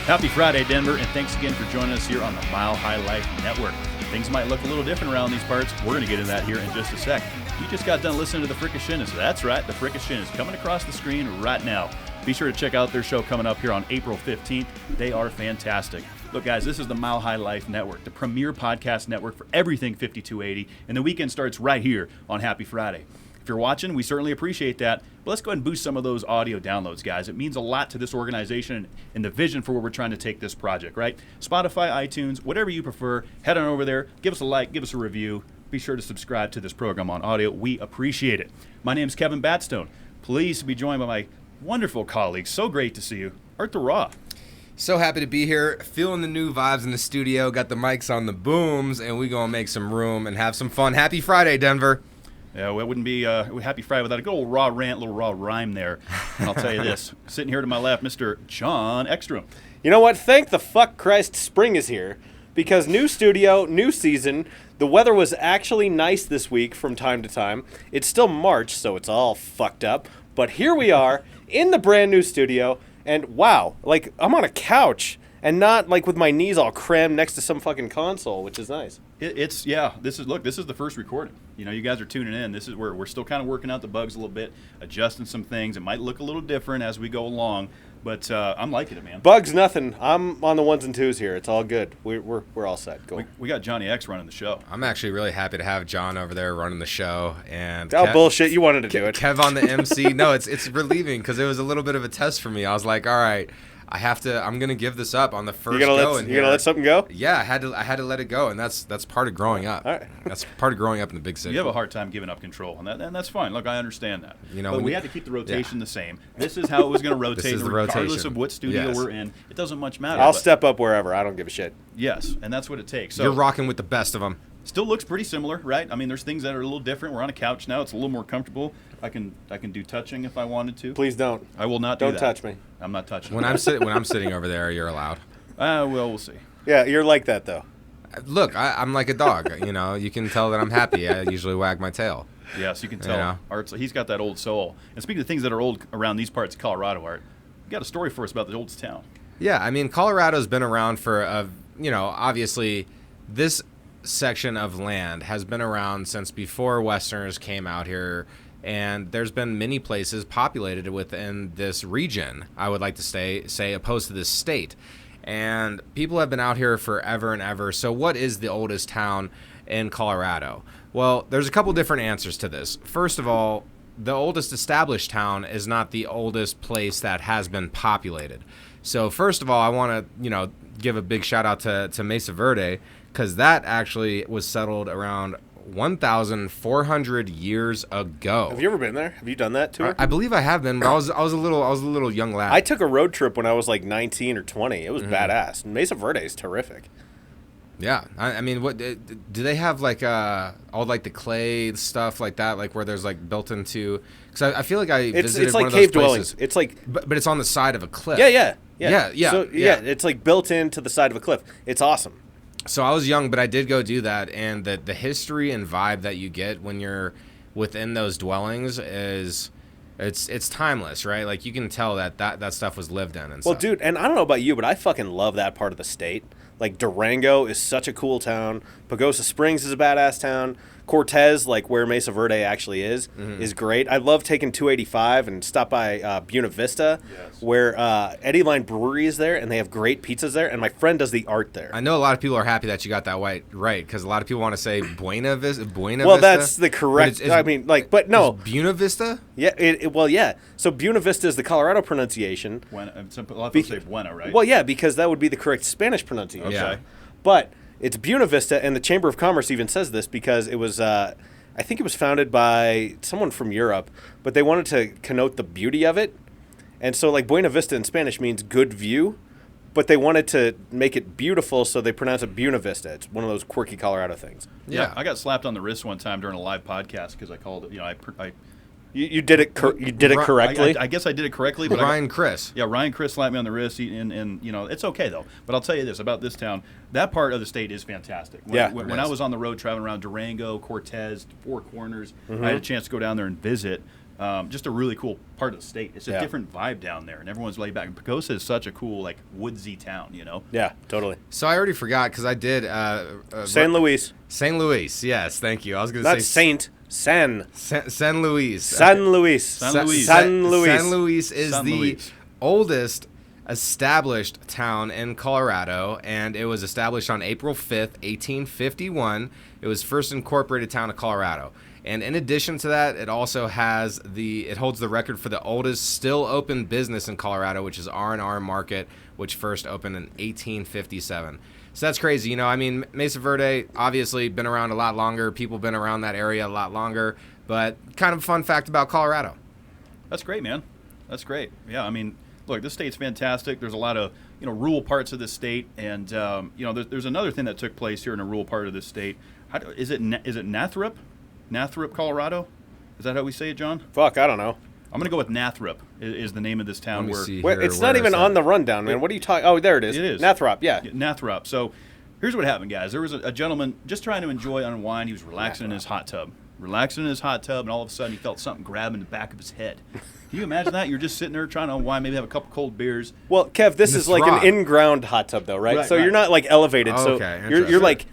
Happy Friday, Denver, and thanks again for joining us here on the Mile High Life Network. Things might look a little different around these parts. We're going to get into that here in just a sec. You just got done listening to the Fricashin. That's right, the Fricashin is coming across the screen right now. Be sure to check out their show coming up here on April 15th. They are fantastic. Look, guys, this is the Mile High Life Network, the premier podcast network for everything 5280, and the weekend starts right here on Happy Friday. If you're watching, we certainly appreciate that. But let's go ahead and boost some of those audio downloads, guys. It means a lot to this organization and the vision for where we're trying to take this project, right? Spotify, iTunes, whatever you prefer, head on over there, give us a like, give us a review. Be sure to subscribe to this program on audio. We appreciate it. My name is Kevin Batstone. Pleased to be joined by my wonderful colleagues. So great to see you. Arthur Raw. So happy to be here, feeling the new vibes in the studio, got the mics on the booms, and we gonna make some room and have some fun. Happy Friday, Denver. Yeah, well, it wouldn't be Happy Friday without a good old raw rant, little raw rhyme there. And I'll tell you this, sitting here to my left, Mr. John Ekstrom. You know what? Thank the fuck Christ spring is here, because new studio, new season. The weather was actually nice this week from time to time. It's still March, so it's all fucked up. But here we are in the brand new studio, and wow, like I'm on a couch and not like with my knees all crammed next to some fucking console, which is nice. This is the first recording. You know, you guys are tuning in. This is where we're still kind of working out the bugs a little bit, adjusting some things. It might look a little different as we go along, but I'm liking it, man. Bugs, nothing. I'm on the ones and twos here. It's all good. We're all set. Cool. We got Johnny X running the show. I'm actually really happy to have John over there running the show. And bullshit. You wanted to do it. Kev on the MC. No, it's relieving because it was a little bit of a test for me. I was like, all right, I'm gonna give this up on the first go. You're gonna let something go? Yeah, I had to let it go, and that's part of growing up. All right. That's part of growing up in the big city. You have a hard time giving up control, and that's fine. Look, I understand that. You know, but we had to keep the rotation the same. This is how it was going to rotate, This is the regardless rotation. of what studio Yes. we're in. It doesn't much matter. I'll step up wherever. I don't give a shit. Yes, and that's what it takes. So You're rocking with the best of them. still looks pretty similar, right? I mean, there's things that are a little different. We're on a couch now. It's a little more comfortable. I can do touching if I wanted to. Please don't. I will not do that. Don't touch me. I'm not touching. When I'm sitting over there, you're allowed. We'll see. Yeah, you're like that though. Look, I'm like a dog. You know, you can tell that I'm happy. I usually wag my tail. Yes, you can tell. Yeah. Art's, he's got that old soul. And speaking of things that are old around these parts of Colorado, Art, you got a story for us about the oldest town. Yeah, I mean, Colorado's been around for, obviously, this section of land has been around since before Westerners came out here, and there's been many places populated within this region, I would like to say opposed to this state. And people have been out here forever and ever. So what is the oldest town in Colorado? Well, there's a couple different answers to this. First of all, the oldest established town is not the oldest place that has been populated. So first of all, I want to, give a big shout out to Mesa Verde, because that actually was settled around 1,400 years ago. Have you ever been there? Have you done that tour? I believe I have been, but I was a little young lad. I took a road trip when I was like 19 or 20. It was badass. Mesa Verde is terrific. Yeah, I mean, what do they have like all like the clay stuff like that, like where there's like built into? Because I feel like I visited it's one like of those cave places. dwellings. It's like but it's on the side of a cliff. Yeah. Yeah. It's like built into the side of a cliff. It's awesome. So I was young, but I did go do that, and the history and vibe that you get when you're within those dwellings is it's timeless, right? Like you can tell that stuff was lived in. And well, stuff. dude, and I don't know about you, but I fucking love that part of the state. Like Durango is such a cool town. Pagosa Springs is a badass town. Cortez, like where Mesa Verde actually is great. I love taking 285 and stop by Buena Vista, where Eddie Line Brewery is there, and they have great pizzas there, and my friend does the art there. I know a lot of people are happy that you got that right, because a lot of people want to say Buena Vista. Well, that's the correct. But no. Buena Vista? Yeah. So Buena Vista is the Colorado pronunciation. A lot of people say Buena, right? Well, yeah, because that would be the correct Spanish pronunciation. Okay. Yeah. But it's Buena Vista, and the Chamber of Commerce even says this because it was, I think it was founded by someone from Europe, but they wanted to connote the beauty of it. And so, like, Buena Vista in Spanish means good view, but they wanted to make it beautiful, so they pronounce it Buena Vista. It's one of those quirky Colorado things. Yeah, I got slapped on the wrist one time during a live podcast because I called it, I You did it. You did it correctly. I guess I did it correctly. But Ryan Chris. Yeah, Ryan Chris slapped me on the wrist, and it's okay though. But I'll tell you this about this town: that part of the state is fantastic. When I was on the road traveling around Durango, Cortez, Four Corners, I had a chance to go down there and visit. Just a really cool part of the state. It's a different vibe down there, and everyone's laid back. And Pacosa is such a cool, like, woodsy town, Yeah, totally. So I already forgot because I did. San Luis. St. Louis. Yes, thank you. I was going to Not say Saint. San. San Luis. San Luis. San Luis. San Luis. Luis is San the Luis. oldest established town in Colorado, and it was established on April 5th, 1851. It was first incorporated town of Colorado. And in addition to that, it also has it holds the record for the oldest still open business in Colorado, which is R&R Market, which first opened in 1857. So that's crazy. I mean, Mesa Verde obviously been around a lot longer. People been around that area a lot longer. But kind of a fun fact about Colorado. That's great, man. That's great. Yeah, I mean, look, this state's fantastic. There's a lot of rural parts of this state, and there's another thing that took place here in a rural part of this state. Is it Nathrop? Nathrop, Colorado? Is that how we say it, John? Fuck, I don't know. I'm gonna go with Nathrop. Is the name of this town? Wait, it's not even on the rundown, man. What are you talking? Oh, there it is. It is Nathrop. Yeah. Nathrop. So, here's what happened, guys. There was a gentleman just trying to unwind. He was relaxing in his hot tub, and all of a sudden he felt something grabbing the back of his head. Can you imagine that? You're just sitting there trying to unwind, maybe have a couple cold beers. Well, Kev, this is like an in-ground hot tub, though, right? So you're not like elevated. Oh, so okay, you're like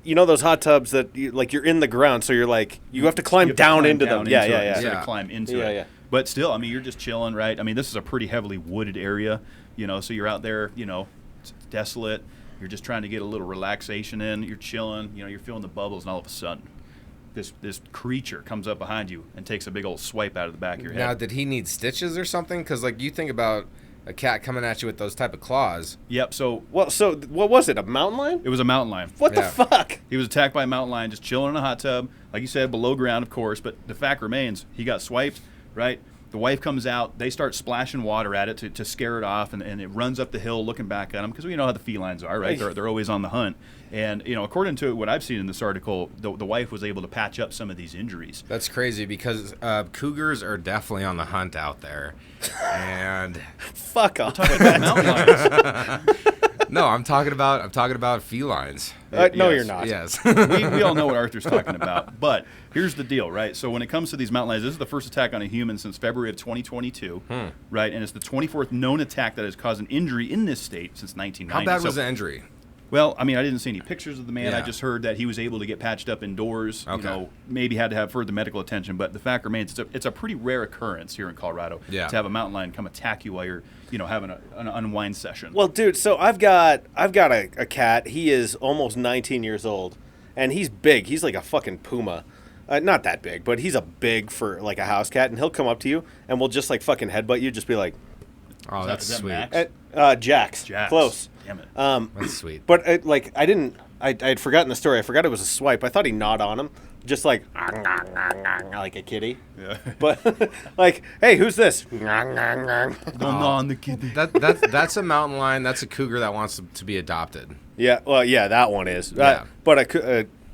those hot tubs that you're in the ground, so you're like you have to climb down into them. Yeah. Instead of climb into it. But still, I mean, you're just chilling, right? I mean, this is a pretty heavily wooded area, so you're out there, it's desolate. You're just trying to get a little relaxation in. You're chilling, you're feeling the bubbles, and all of a sudden, this creature comes up behind you and takes a big old swipe out of the back of your head. Now, did he need stitches or something? Because, you think about a cat coming at you with those type of claws. Yep, so what was it, a mountain lion? It was a mountain lion. What the fuck? He was attacked by a mountain lion just chilling in a hot tub, like you said, below ground, of course, but the fact remains, he got swiped, right? The wife comes out, they start splashing water at it to scare it off, and it runs up the hill looking back at him, because we know how the felines are, right? They're always on the hunt. And, according to what I've seen in this article, the wife was able to patch up some of these injuries. That's crazy, because cougars are definitely on the hunt out there. And fuck off. We're talking about mountain lions. No, I'm talking about felines. No, Yes. you're not. Yes. we all know what Arthur's talking about. But here's the deal, right? So when it comes to these mountain lions, this is the first attack on a human since February of 2022, right? And it's the 24th known attack that has caused an injury in this state since 1990. How bad was the injury? Well, I mean, I didn't see any pictures of the man. Yeah. I just heard that he was able to get patched up indoors. Okay. Maybe had to have further medical attention. But the fact remains, it's a pretty rare occurrence here in Colorado to have a mountain lion come attack you while you're, having an unwind session. Well, dude, so I've got a cat. He is almost 19 years old, and he's big. He's like a fucking puma. Not that big, but he's a big for like a house cat, and he'll come up to you and will just like fucking headbutt you, just be like, oh, that's is that sweet. Max? Jax. Close. Damn it. That's sweet. But I had forgotten the story. I forgot it was a swipe. I thought he gnawed on him, just like like a kitty. Yeah. But like, hey, who's this? Don't gnaw on the kitty. That's a mountain lion. That's a cougar that wants to be adopted. Yeah, well, yeah, that one is. Yeah. But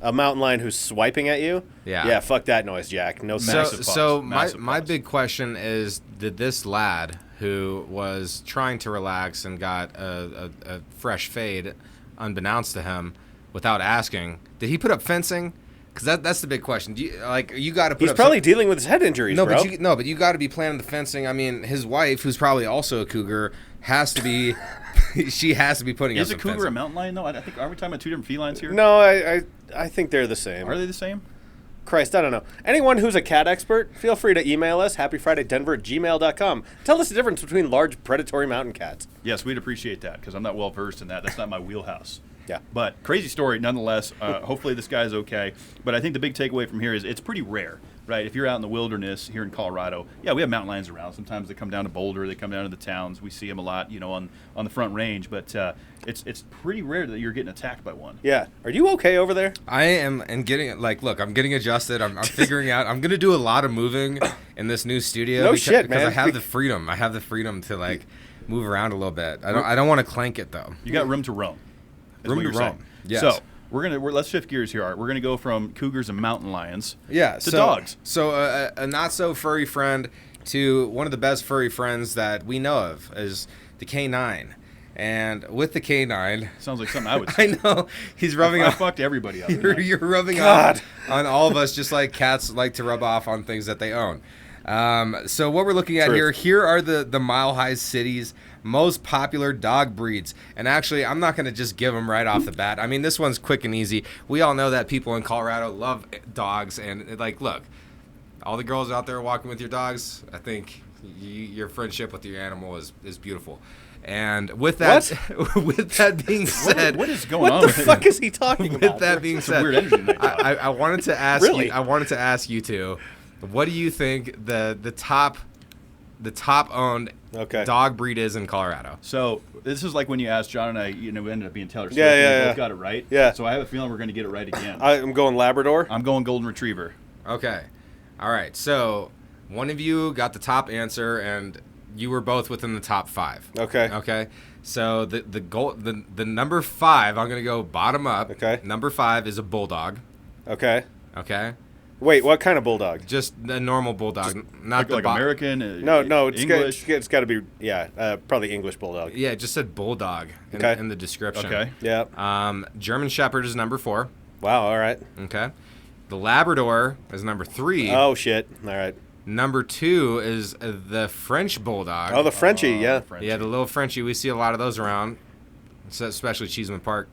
a mountain lion who's swiping at you? Yeah. Yeah, fuck that noise, Jack. No Massive thanks. So Massive my pause. big question is, did this lad who was trying to relax and got a fresh fade unbeknownst to him without asking, did he put up fencing? Because that's the big question. Do you got to put He's up probably dealing with his head injuries, no, bro. but you got to be planning the fencing. I mean, his wife, who's probably also a cougar, has to be she has to be putting up Is a some cougar fencing. a mountain lion, though? I think, are we talking about two different felines here? No, I think they're the same. Are they the same? Christ, I don't know. Anyone who's a cat expert, feel free to email us, happyfridaydenver@gmail.com. Tell us the difference between large predatory mountain cats. Yes, we'd appreciate that, because I'm not well versed in that. That's not my wheelhouse. Yeah. But crazy story nonetheless. Hopefully this guy's okay. But I think the big takeaway from here is it's pretty rare, right? If you're out in the wilderness here in Colorado, yeah, we have mountain lions around. Sometimes they come down to Boulder, they come down to the towns. We see them a lot, on the Front Range. But it's pretty rare that you're getting attacked by one. Yeah. Are you okay over there? I am, and getting look, I'm getting adjusted. I'm figuring out. I'm gonna do a lot of moving in this new studio. No shit, because man. I have the freedom. I have the freedom to move around a little bit. I don't want to clank it though. You got room to roam. is Room what to you're saying. roam. Yes. So let's shift gears here, Art. We're gonna go from cougars and mountain lions to so, dogs. So a not so furry friend to one of the best furry friends that we know of is the K9. And with the K9, Sounds like something I would say. I know he's rubbing I off. fucked everybody up. didn't I? You're rubbing off on all of us, just like cats like to rub off on things that they own. So what we're looking at here are the Mile High City's most popular dog breeds. And actually, I'm not going to just give them right off the bat. I mean, this one's quick and easy. We all know that people in Colorado love dogs. And, like, look, all the girls out there walking with your dogs, I think your friendship with your animal is beautiful. And with that, with that being said, what is going on? What the fuck is he talking about? With that being Some said, weird energy in that dog. I wanted to ask Really? you. I wanted to ask you two. What do you think the top owned dog breed is in Colorado? So this is like when you asked John and I, we ended up being Taylor Swift. Yeah, and yeah, we yeah. both got it right. Yeah. So I have a feeling we're going to get it right again. I'm going Labrador. I'm going golden retriever. Okay. All right. So one of you got the top answer, and you were both within the top 5. Okay. Okay. So the number 5, I'm gonna go bottom up. Okay. Number 5 is a bulldog. Okay. Okay. Wait, what kind of bulldog? Just a normal bulldog, not the Like American. No, it's English. it's got to be probably English bulldog. Yeah, it just said bulldog in, Okay. in the description. Okay. Yeah. German Shepherd is number 4. Wow. All right. Okay. The Labrador is number 3. Oh shit. All right. Number 2 is the French bulldog. Oh, the Frenchie. Yeah. Frenchie. Yeah, the little Frenchie. We see a lot of those around, especially Cheeseman Park.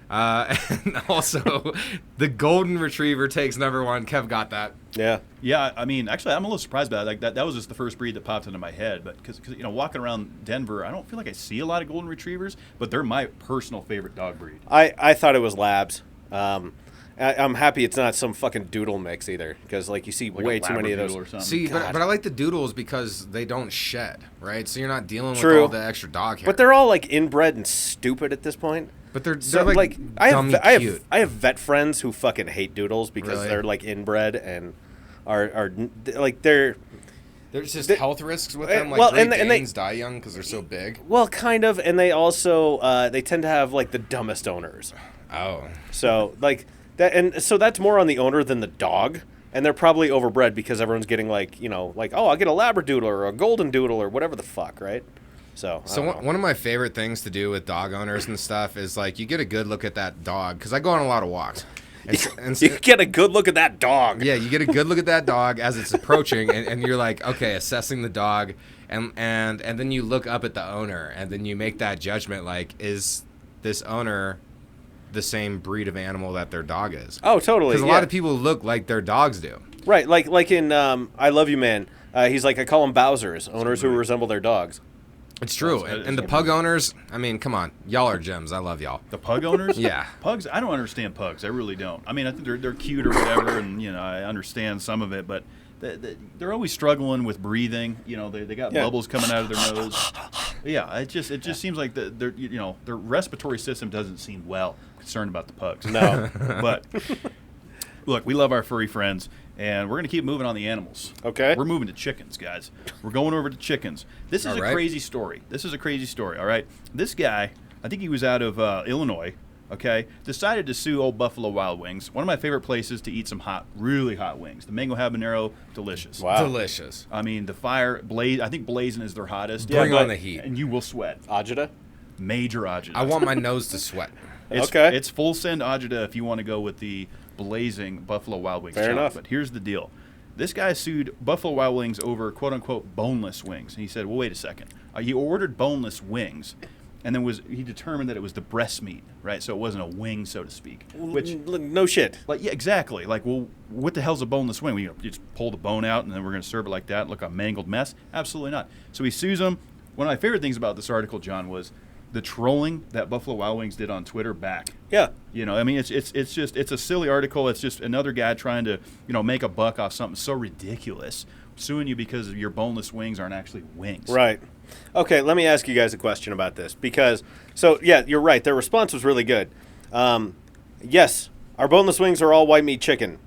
And also, the golden retriever takes number 1. Kev got that. Yeah. Yeah, I mean, actually, I'm a little surprised by that. Like that was just the first breed that popped into my head. But because walking around Denver, I don't feel like I see a lot of golden retrievers, but they're my personal favorite dog breed. I thought it was labs. I'm happy it's not some fucking doodle mix either, because like you see Like way a too many of Labradoodle those. or something. See, God. but I like the doodles because they don't shed, right? So you're not dealing True. with all the extra dog hair. But they're all like inbred and stupid at this point. But they're So like I dummy cute. have vet friends who fucking hate doodles because Really? they're like inbred and are like they're There's just they- health risks with them. Like well, Great and they- Danes die young because they're so big. well kind of, and they also they tend to have like the dumbest owners. Oh. So like that, and so that's more on the owner than the dog. And they're probably overbred because everyone's getting like oh, I'll get a Labradoodle or a Golden Doodle or whatever the fuck, right? So I don't know. one of my favorite things to do with dog owners and stuff is like you get a good look at that dog because I go on a lot of walks. And You get a good look at that dog. yeah, you get a good look at that dog as it's approaching, and you're like, okay, assessing the dog, and then you look up at the owner, and then you make that judgment like, is this owner the same breed of animal that their dog is? Oh, totally. Because a lot of people look like their dogs do. Right, like in I Love You Man, he's like, I call them Bowsers, owners who resemble their dogs. It's true. That is And the good. pug owners, I mean, come on. Y'all are gems. I love y'all. The pug owners? Yeah. Pugs, I don't understand pugs. I really don't. I mean, I think they're cute or whatever, and, I understand some of it, but they're always struggling with breathing. They got bubbles coming out of their nose. Yeah, it just seems like their respiratory system doesn't seem well. I'm concerned about the pugs. No. But, look, we love our furry friends, and we're going to keep moving on the animals. Okay. We're moving to chickens, guys. We're going over to chickens. This is All a right. crazy story. All right? This guy, I think he was out of Illinois, okay, decided to sue old Buffalo Wild Wings, one of my favorite places to eat some really hot wings. The mango habanero, delicious. Wow. Delicious. I mean, the fire, I think blazing is their hottest. Bring on the heat. And you will sweat. Ajita? Major agita. I want my nose to sweat. Okay. It's full send agita if you want to go with the blazing Buffalo Wild Wings Fair challenge. enough. But here's the deal. This guy sued Buffalo Wild Wings over quote-unquote boneless wings. And he said, well, wait a second. He ordered boneless wings, and then he determined that it was the breast meat, right? So it wasn't a wing, so to speak. Which, No shit. yeah, exactly. Like, well, what the hell's a boneless wing? You just pull the bone out, and then we're going to serve it like that, look a mangled mess? Absolutely not. So he sues him. One of my favorite things about this article, John, was the trolling that Buffalo Wild Wings did on Twitter back. Yeah. I mean, it's a silly article. It's just another guy trying to, make a buck off something so ridiculous, suing you because your boneless wings aren't actually wings. Right. Okay, let me ask you guys a question about this because, yeah, you're right. Their response was really good. Yes, our boneless wings are all white meat chicken.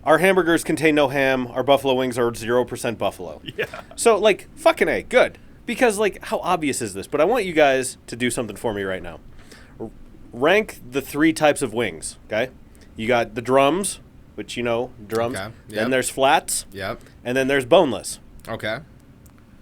Our hamburgers contain no ham. Our buffalo wings are 0% buffalo. Yeah. So, like, fucking A, good. Because, like, how obvious is this? But I want you guys to do something for me right now. rank the 3 types of wings, okay? You got the drums, which drums. Okay. Yep. Then there's flats. Yep. And then there's boneless. Okay.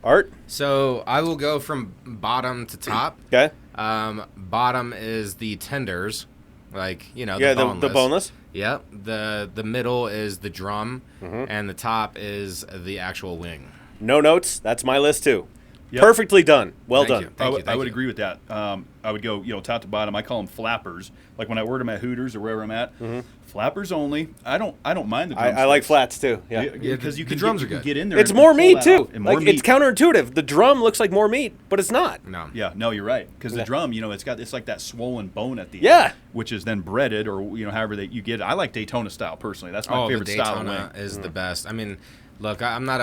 Art? So I will go from bottom to top. Okay. Bottom is the tenders, like, the boneless. The boneless. Yep. The middle is the drum, and the top is the actual wing. No notes. That's my list too. Yep. Perfectly done. Well Thank done. you. I would agree with that. I would go, top to bottom. I call them flappers. Like when I order them at Hooters or wherever I'm at, flappers only. I don't mind the drums. I like flats too. Yeah. Because the drums are good. Get in there. It's and more pull meat that too. off. And more Like meat. it's counterintuitive. The drum looks like more meat, but it's not. No. Yeah, no, you're right. Because the drum, it's like that swollen bone at the Yeah. end, which is then breaded or however you get it. I like Daytona style personally. That's my favorite the style of Daytona wing. is the best. I mean, look, I'm not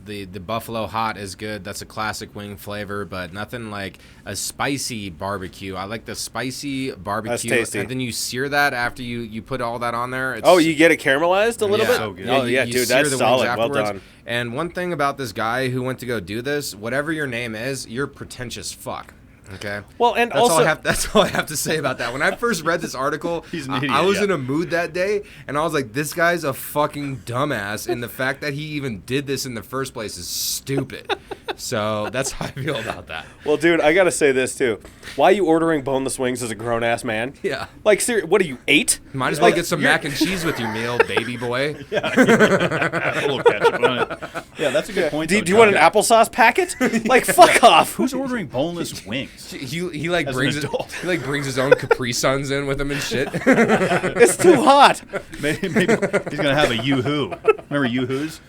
the Buffalo Hot is good. That's a classic wing flavor, but nothing like a spicy barbecue. I like the spicy barbecue. That's tasty. And then you sear that after you put all that on there. It's, You get it caramelized a little bit? so good. Oh, you- yeah, you dude, sear that's the wings solid. Well afterwards. done. And one thing about this guy who went to go do this, whatever your name is, you're pretentious fuck. Okay. Well, and that's also, all that's all I have to say about that. When I first read this article, He's an I idiot, was yeah. in a mood that day, and I was like, "This guy's a fucking dumbass," and the fact that he even did this in the first place is stupid. So that's how I feel about that. well, dude, I gotta say this too. Why are you ordering boneless wings as a grown ass man? Yeah. Like, seriously, what are you, 8? Might as well get some mac and cheese with your meal, baby boy. A little ketchup on it. Yeah, that's a good point. Do though, you want an John. applesauce packet? Like, fuck off. Who's ordering boneless wings? He like As an brings adult. he like brings his own Capri Suns in with him and shit. It's too hot. Maybe he's gonna have a Yoo-hoo. Remember Yoo-hoos?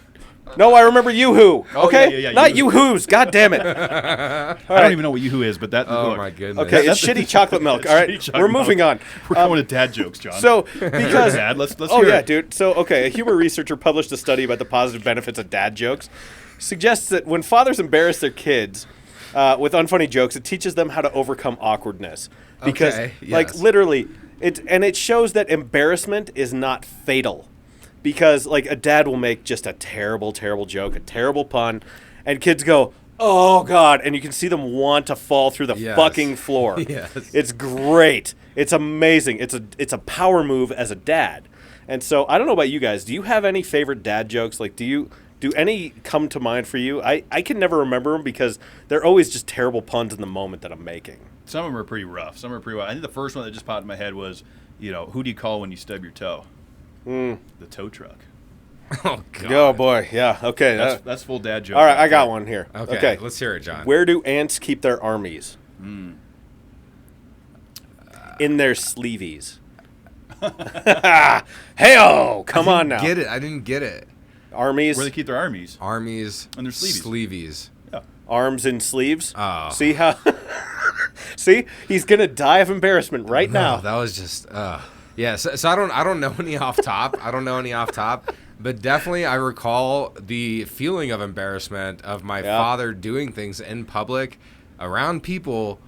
No, I remember Yoo-hoo. Okay? yeah, Not Yoo-hoo. Yoo-hoos. God damn it. I don't even know what Yoo-hoo is, but that. Oh look, my goodness. Okay, it's That's- shitty chocolate milk. All right, Shitty chocolate we're moving on. We're going to dad jokes, John. So, You're because... a dad. Let's Oh, hear yeah, it. dude. So, okay, a humor researcher published a study about the positive benefits of dad jokes. Suggests that when fathers embarrass their kids with unfunny jokes, it teaches them how to overcome awkwardness. Because, Okay, like, yes. literally, it shows that embarrassment is not fatal. Because, like, a dad will make just a terrible, terrible joke, a terrible pun, and kids go, oh, God, and you can see them want to fall through the Yes. fucking floor. Yes. It's great. It's amazing. It's a power move as a dad. And so, I don't know about you guys. Do you have any favorite dad jokes? Like, do any come to mind for you? I can never remember them because they're always just terrible puns in the moment that I'm making. Some of them are pretty rough. Some are pretty rough. I think the first one that just popped in my head was, who do you call when you stub your toe? The tow truck. Oh god. Oh, boy. Yeah. Okay. That's full dad joke. all right. right I got there. one here. Okay, let's hear it, John. Where do ants keep their armies? In their sleeveys. Hey-oh! Come on now. Get it? I didn't get it. Armies, Where they keep their armies. Armies And their sleeveys. Sleeveys. Yeah. arms in sleeves. Oh. See how... See? He's going to die of embarrassment right now. That was just yeah, so I don't know any off top. But definitely I recall the feeling of embarrassment of my father doing things in public around people,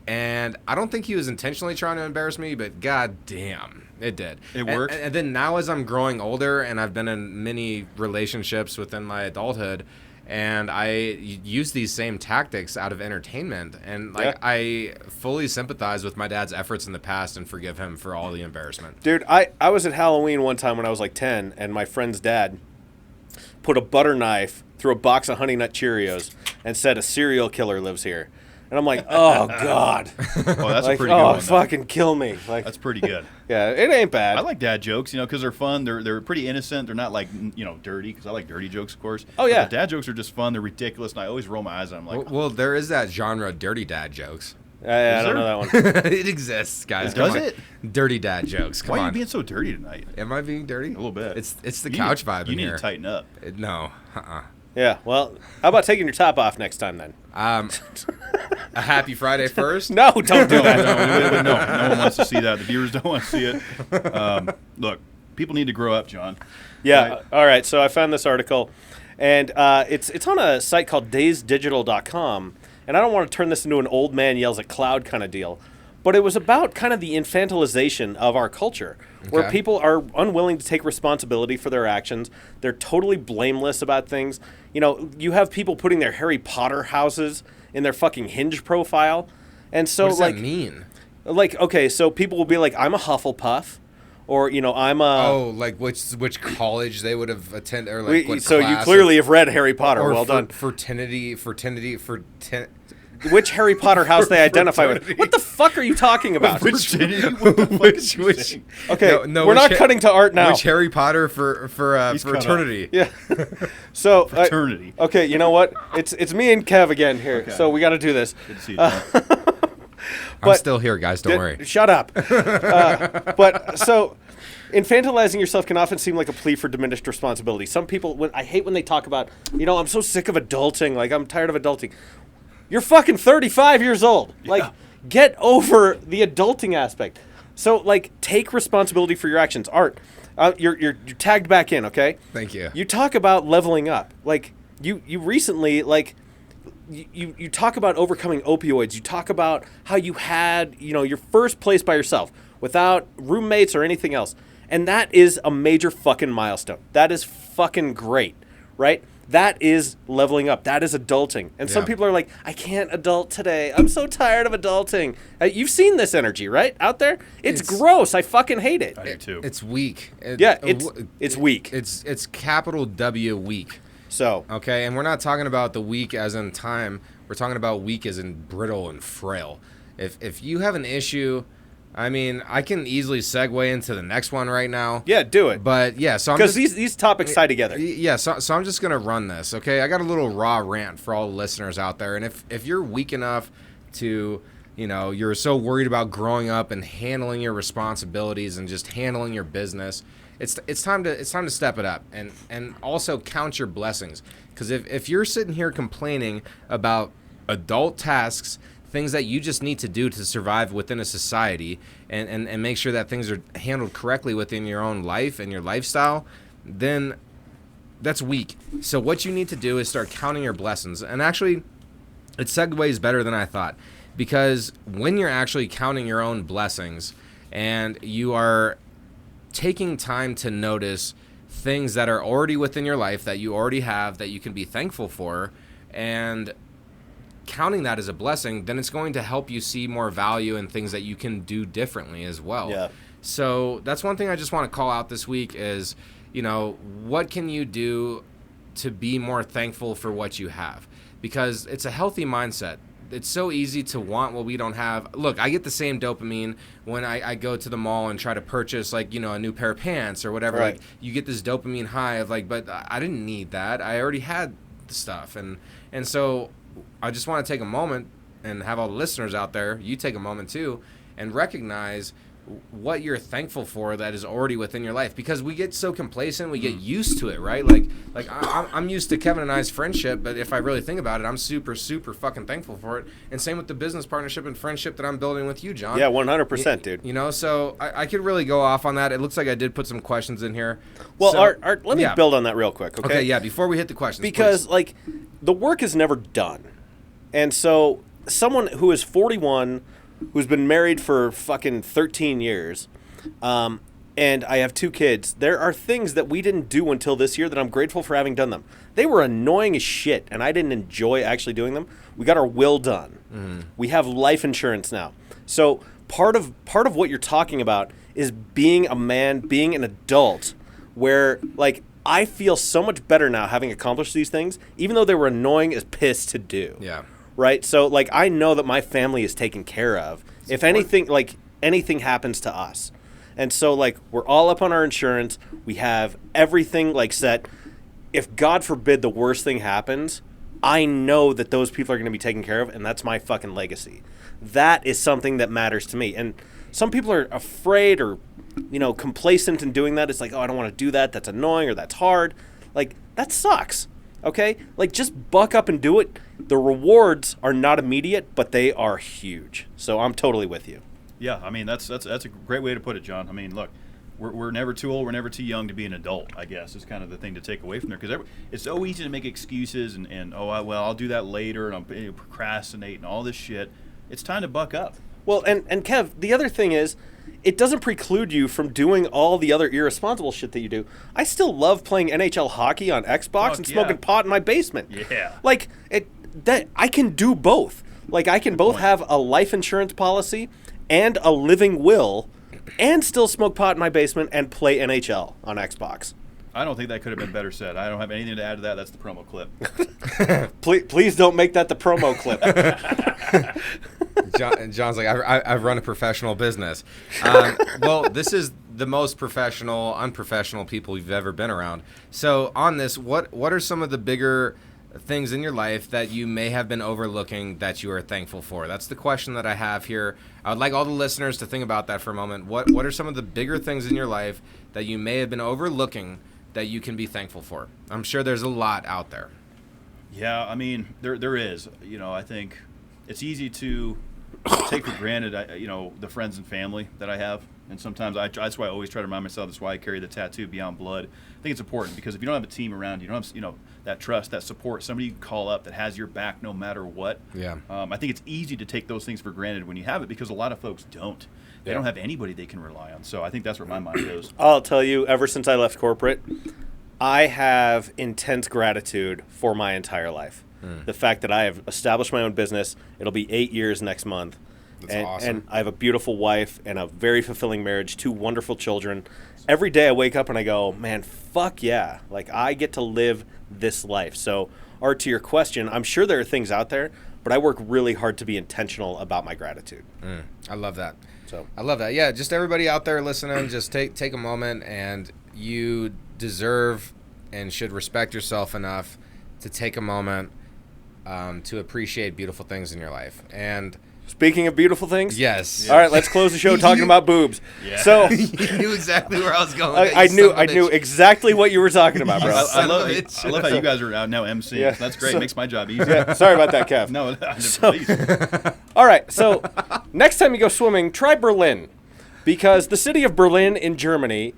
and I don't think he was intentionally trying to embarrass me, but god damn, it did. It worked. And then now as I'm growing older and I've been in many relationships within my adulthood, and I use these same tactics out of entertainment, and I fully sympathize with my dad's efforts in the past and forgive him for all the embarrassment. Dude, I was at Halloween one time when I was like 10, and my friend's dad put a butter knife through a box of Honey Nut Cheerios and said a serial killer lives here. And I'm like, oh, God. Oh, that's Like, a pretty good one. though. fucking kill me. Like, That's pretty good. yeah, it ain't bad. I like dad jokes, because they're fun. They're pretty innocent. They're not like, dirty, because I like dirty jokes, of course. Oh, yeah. But the dad jokes are just fun. They're ridiculous, and I always roll my eyes at them like, Well, there is that genre, dirty dad jokes. I don't know that one. It exists, guys. Does Come on. it? Dirty dad jokes. Come why are on. you being so dirty tonight? Am I being dirty? A little bit. It's the You couch need- vibe You in need here. to tighten up. No. Yeah, well, how about taking your top off next time then? A happy Friday first. No, don't do No, that. no one wants to see that. The viewers don't want to see it. Look, people need to grow up, John. Yeah. Right. All right. So I found this article, and it's on a site called DaysDigital.com, and I don't want to turn this into an old man yells at cloud kind of deal, but it was about kind of the infantilization of our culture, where Okay. people are unwilling to take responsibility for their actions. They're totally blameless about things. You have people putting their Harry Potter houses in their fucking Hinge profile, and so What does like that mean? Like, okay, so people will be like, I'm a Hufflepuff, or I'm a. Oh, like which college they would have attended, or like what so class you clearly have read Harry Potter. or Well done. Fraternity. Which Harry Potter house they identify with? What the fuck are you talking about? Which Okay, no, we're not cutting to art now. Which Harry Potter for fraternity? Yeah. So Fraternity. okay, you know what? It's me and Kev again here. Okay. So we got to do this. Good to see you, John. I'm still here, guys. Don't worry. Shut up. But so, infantilizing yourself can often seem like a plea for diminished responsibility. Some people, I hate when they talk about, I'm so sick of adulting. Like, I'm tired of adulting. You're fucking 35 years old. Like, get over the adulting aspect. So, like, take responsibility for your actions. Art, you're tagged back in, okay? Thank you. You talk about leveling up. Like, you recently, like, you talk about overcoming opioids. You talk about how you had, your first place by yourself without roommates or anything else. And that is a major fucking milestone. That is fucking great, right? That is leveling up. That is adulting. And some people are like, I can't adult today. I'm so tired of adulting. You've seen this energy, right? Out there? It's gross. I fucking hate it. I do too. It's weak. It's weak. It's capital W weak. So. Okay, and we're not talking about the weak as in time. We're talking about weak as in brittle and frail. If you have an issue, I mean, I can easily segue into the next one right now. Yeah, do it. But yeah, so because these topics tie together. Yeah, so I'm just gonna run this. Okay, I got a little raw rant for all the listeners out there, and if you're weak enough to, you're so worried about growing up and handling your responsibilities and just handling your business, it's time to step it up and also count your blessings. Because if you're sitting here complaining about adult tasks, things that you just need to do to survive within a society and make sure that things are handled correctly within your own life and your lifestyle, then that's weak. So what you need to do is start counting your blessings. And actually, it segues better than I thought. Because when you're actually counting your own blessings and you are taking time to notice things that are already within your life that you already have that you can be thankful for, and counting that as a blessing, then it's going to help you see more value in things that you can do differently as well. Yeah. So that's one thing I just want to call out this week is, what can you do to be more thankful for what you have? Because it's a healthy mindset. It's so easy to want what we don't have. Look, I get the same dopamine when I go to the mall and try to purchase, like, a new pair of pants or whatever. Right. Like, you get this dopamine high of, like, but I didn't need that. I already had the stuff. And so I just want to take a moment and have all the listeners out there, you take a moment too, and recognize what you're thankful for that is already within your life. Because we get so complacent, we get used to it, right? Like I'm used to Kevin and I's friendship, but if I really think about it, I'm super, super fucking thankful for it. And same with the business partnership and friendship that I'm building with you, John. Yeah, 100%, dude. So I could really go off on that. It looks like I did put some questions in here. Well, so, Art, let me build on that real quick, okay? Okay, yeah, before we hit the questions. Because, please. like, the work is never done. And so someone who is 41, who's been married for fucking 13 years, and I have 2 kids, there are things that we didn't do until this year that I'm grateful for having done them. They were annoying as shit, and I didn't enjoy actually doing them. We got our will done. Mm-hmm. We have life insurance now. So part of what you're talking about is being a man, being an adult, where, like, I feel so much better now having accomplished these things, even though they were annoying as piss to do. Yeah. Right? So, like, I know that my family is taken care of. If anything, like, anything happens to us. And so, like, we're all up on our insurance. We have everything, like, set. If, God forbid, the worst thing happens, I know that those people are going to be taken care of, and that's my fucking legacy. That is something that matters to me. And some people are afraid or, complacent in doing that. It's like, oh, I don't want to do that. That's annoying or that's hard. Like, that sucks. Okay? Like, just buck up and do it. The rewards are not immediate, but they are huge. So I'm totally with you. Yeah, I mean, that's a great way to put it, John. I mean, look, we're never too old, we're never too young to be an adult, I guess, is kind of the thing to take away from there. Because it's so easy to make excuses and I'll do that later, and I'll procrastinate and all this shit. It's time to buck up. Well, and Kev, the other thing is, it doesn't preclude you from doing all the other irresponsible shit that you do. I still love playing NHL hockey on Xbox and smoking pot in my basement. Yeah. Like, that I can do both. Like, I can both have a life insurance policy and a living will and still smoke pot in my basement and play NHL on Xbox. I don't think that could have been better said. I don't have anything to add to that. That's the promo clip. Please don't make that the promo clip. John's like, I've run a professional business. Well, this is the most professional, unprofessional people you've ever been around. So on this, what are some of the bigger things in your life that you may have been overlooking that you are thankful for? That's the question that I have here. I would like all the listeners to think about that for a moment. What are some of the bigger things in your life that you may have been overlooking that you can be thankful for? I'm sure there's a lot out there. Yeah, I mean, there is. I think it's easy to take for granted, the friends and family that I have. And sometimes that's why I always try to remind myself, that's why I carry the tattoo Beyond Blood. I think it's important because if you don't have a team around you, don't have, that trust, that support, somebody you can call up that has your back no matter what. Yeah. I think it's easy to take those things for granted when you have it because a lot of folks don't. They don't have anybody they can rely on. So I think that's where my mind goes. I'll tell you, ever since I left corporate, I have intense gratitude for my entire life. The fact that I have established my own business, it'll be 8 years next month. That's awesome. And I have a beautiful wife and a very fulfilling marriage, 2 wonderful children. Every day I wake up and I go, man, fuck yeah. Like, I get to live this life. So, Art, to your question, I'm sure there are things out there, but I work really hard to be intentional about my gratitude. I love that. So I love that. Yeah, just everybody out there listening, just take a moment, and you deserve and should respect yourself enough to take a moment to appreciate beautiful things in your life. And speaking of beautiful things, yes. All right, let's close the show talking about boobs. Yeah. So you knew exactly where I was going. I knew exactly what you were talking about, bro. I love how you guys are now MCing. Yeah. That's great. So, Makes my job easier. Yeah, sorry about that, Kev. No, So- please. All right, so next time you go swimming, try Berlin, because the city of Berlin in Germany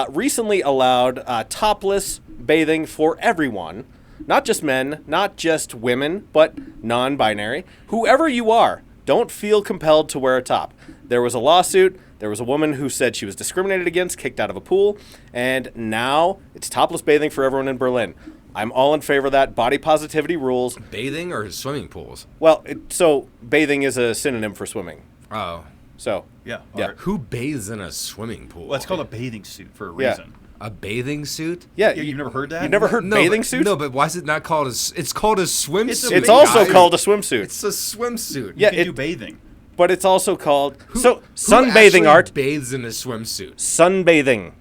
recently allowed topless bathing for everyone, not just men, not just women, but non-binary. Whoever you are, don't feel compelled to wear a top. There was a lawsuit. There was a woman who said she was discriminated against, kicked out of a pool, and now it's topless bathing for everyone in Berlin. I'm all in favor of that. Body positivity rules. Bathing or swimming pools? Well, so bathing is a synonym for swimming. Oh. So, Yeah. Yeah. All right. Who bathes in a swimming pool? Well, it's called a bathing suit for a Yeah. reason. a bathing suit? yeah, You've never heard that? You've never heard bathing suits? No, but why is it not called it's called a swimsuit? It's also called a swimsuit. It's a swimsuit. Yeah, You can do bathing. But it's also called Who sunbathing, actually Art. bathes in a swimsuit. Sunbathing,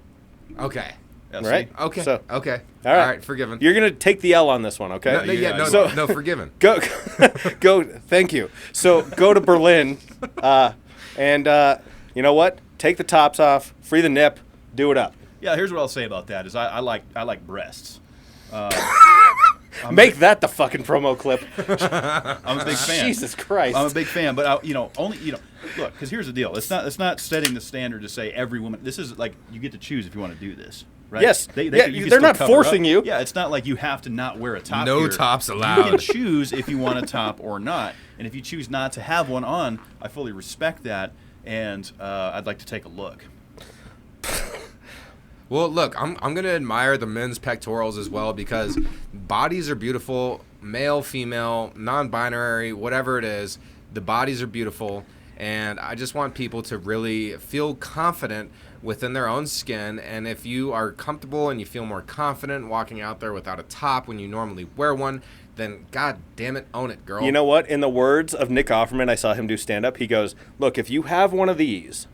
Okay. Yeah, see? right? Okay. So, okay. all right. Forgiven. You're gonna take the L on this one, okay? No, forgiven. Go. Thank you. So go to Berlin, and you know what? Take the tops off, free the nip, do it up. Yeah, here's what I'll say about that is I like breasts. Make that the fucking promo clip. I'm a big fan. Jesus Christ. I'm a big fan, but look, because here's the deal. It's not setting the standard to say every woman. This is like you get to choose if you want to do this, right? Yes. You Yeah, can they're still not cover forcing up. you. Yeah, it's not like you have to not wear a top. No here. tops You allowed. can choose if you want a top or not, and if you choose not to have one on, I fully respect that, and I'd like to take a look. Well, look, I'm going to admire the men's pectorals as well because bodies are beautiful, male, female, non-binary, whatever it is. The bodies are beautiful, and I just want people to really feel confident within their own skin. And if you are comfortable and you feel more confident walking out there without a top when you normally wear one, then God damn it, own it, girl. You know what? In the words of Nick Offerman, I saw him do stand-up. He goes, "Look, if you have one of these,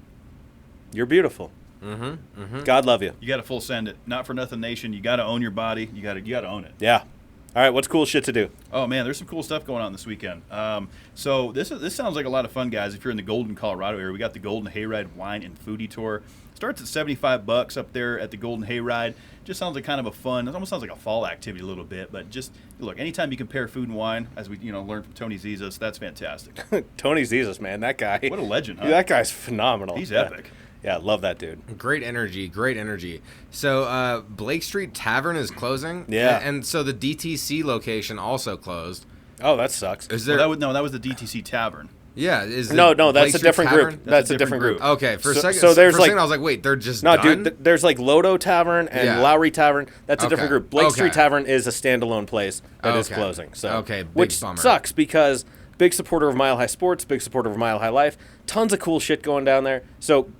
you're beautiful. God love you." You got to full send it. Not for nothing, nation. You got to own your body. You got to own it. Yeah. All right. What's cool shit to do? Oh man, there's some cool stuff going on this weekend. So this sounds like a lot of fun, guys. If you're in the Golden, Colorado area, we got the Golden Hayride Wine and Foodie Tour. Starts at $75 up there at the Golden Hayride. Just sounds like kind of a fun. It almost sounds like a fall activity a little bit. But just look, anytime you can pair food and wine, as we learned from Tony Zizas, that's fantastic. Tony Zizas, man, that guy. What a legend, huh? That guy's phenomenal. He's Yeah. epic. Yeah, love that dude. Great energy, great energy. So Blake Street Tavern is closing. Yeah. And so the DTC location also closed. Oh, that sucks. Is Well, there? that was the DTC Tavern. Yeah. Is No, the that's Blake a Street different Tavern? group. That's a different group. Okay, for a second. So there's for a like second I was like, wait, they're just no, done? dude. There's like Lodo Tavern and Yeah. Lowry Tavern. That's a different Okay. group. Blake Okay. Street Tavern is a standalone place that is Okay. closing. So Okay, big which bummer. sucks because Big supporter of Mile High Sports, big supporter of Mile High Life. Tons of cool shit going down there. So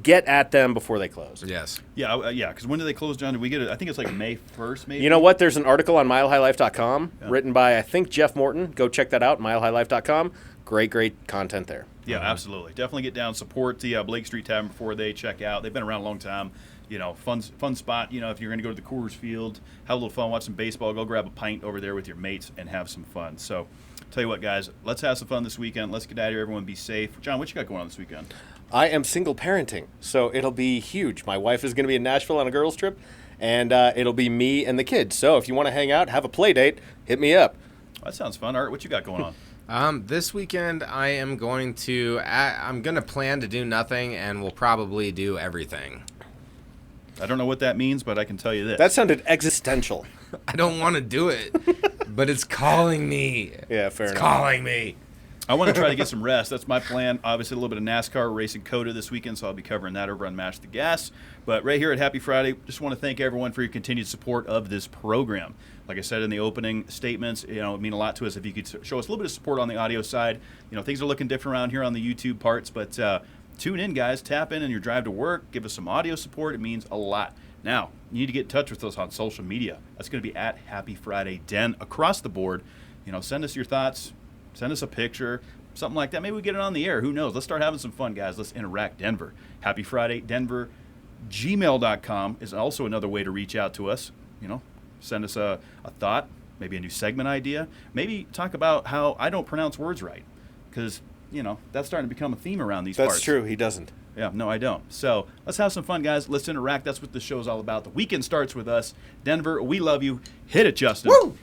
get at them before they close. Yes. Yeah, yeah. Because when do they close down? Do we get it? I think it's like May 1st, maybe. You know what? There's an article on milehighlife.com written by, I think, Jeff Morton. Go check that out, milehighlife.com. Great content there. Yeah, absolutely. Definitely get down, support the Blake Street Tavern before they check out. They've been around a long time. You know, fun spot. You know, if you're going to go to the Coors Field, have a little fun, watch some baseball, go grab a pint over there with your mates and have some fun. So, tell you what, guys, let's have some fun this weekend. Let's get out of here. Everyone be safe. John, what you got going on this weekend? I am single parenting, so it'll be huge. My wife is going to be in Nashville on a girls' trip, and it'll be me and the kids. So if you want to hang out, have a play date, hit me up. That sounds fun. Art, what you got going on? This weekend I am going to plan to do nothing, and we'll probably do everything. I don't know what that means, but I can tell you this. That sounded existential. I don't want to do it, but it's calling me. Yeah, fair enough. It's calling me. I want to try to get some rest. That's my plan. Obviously, a little bit of NASCAR racing COTA this weekend, so I'll be covering that over on Mash the Gas. But right here at Happy Friday, just want to thank everyone for your continued support of this program. Like I said in the opening statements, you know, it mean a lot to us if you could show us a little bit of support on the audio side. You know, things are looking different around here on the YouTube parts, but tune in, guys. Tap in your drive to work. Give us some audio support. It means a lot. Now, you need to get in touch with us on social media. That's going to be at Happy Friday Den across the board. You know, send us your thoughts. Send us a picture, something like that. Maybe we get it on the air. Who knows? Let's start having some fun, guys. Let's interact. Denver. Happy Friday, Denver. Gmail.com is also another way to reach out to us. You know, send us a thought, maybe a new segment idea. Maybe talk about how I don't pronounce words right. Because, you know, that's starting to become a theme around these parts. That's true. He doesn't. Yeah, no, I don't. So let's have some fun, guys. Let's interact. That's what the show's all about. The weekend starts with us. Denver, we love you. Hit it, Justin. Woo!